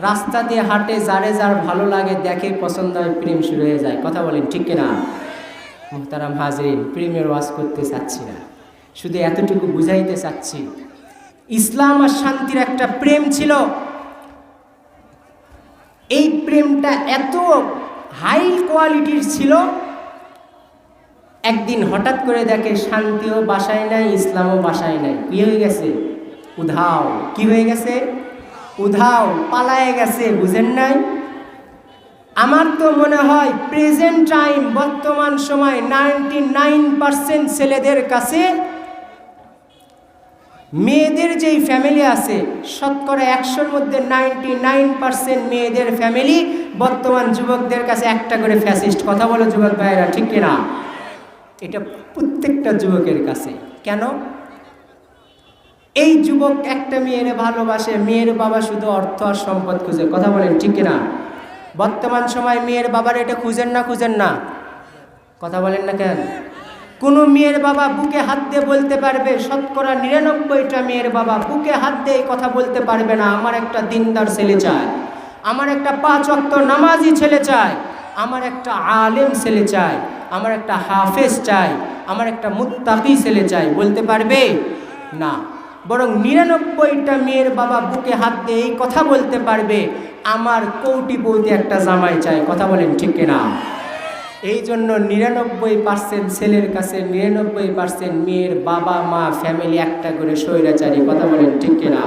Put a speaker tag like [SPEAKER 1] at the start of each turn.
[SPEAKER 1] রাস্তা দিয়ে হাঁটে, যারে যার ভালো লাগে দেখে, পছন্দ হয়, প্রেম শুরু হয়ে যায়। কথা বলেন ঠিক কিনা? মুহতারাম হাজরিন, প্রেমের ওয়াজ করতে চাচ্ছি না, শুধু এতটুকু বুঝাইতে চাচ্ছি, ইসলাম আর শান্তির একটা প্রেম ছিল। এই প্রেমটা এত হাই কোয়ালিটির ছিল, একদিন হঠাৎ করে দেখে শান্তিও বাসায় নাই, ইসলামও বাসায় নাই। কি হয়ে গেছে? উধাও। কি হয়ে গেছে? উধাও, পালায়ে গেছে। বুঝেন নাই? আমার তো মনে হয় প্রেজেন্ট টাইম, বর্তমান সময় 99% ছেলেদের কাছে মেয়েদের যেই ফ্যামিলি আছে, শতকরা 100-র মধ্যে 99% মেয়েদের ফ্যামিলি বর্তমান যুবকদের কাছে একটা করে ফ্যাসিস্ট। কথা বলো যুবক ভাইয়েরা, ঠিক কিনা? এটা প্রত্যেকটা যুবকের কাছে। কেন? এই যুবক একটা মেয়ের ভালোবাসে, মেয়ের বাবা শুধু অর্থ আর সম্পদ খুঁজে। কথা বলেন ঠিক কিনা? বর্তমান সময় মেয়ের বাবার এটা খুঁজেন না? খুঁজেন না? কথা বলেন না কেন? কোনো মেয়ের বাবা বুকে হাত দিয়ে বলতে পারবে, শতকরা 99টা মেয়ের বাবা বুকে হাত দিয়ে কথা বলতে পারবে না, আমার একটা দিনদার ছেলে চাই, আমার একটা 5 ওয়াক্ত নামাজি ছেলে চাই, আমার একটা আলেম ছেলে চাই, আমার একটা হাফেজ চাই, আমার একটা মুত্তাকি ছেলে চাই। বলতে পারবে না। বরং 99টা মেয়ের বাবা বুকে হাত দিয়ে এই কথা বলতে পারবে, আমার কৌটিপতি একটা জামাই চাই। কথা বলেন ঠিক কিনা? এই জন্য 99% ছেলের কাছে 99% মেয়ের বাবা মা ফ্যামিলি একটা করে স্বৈরাচারী। কথা বলেন ঠিক কিনা?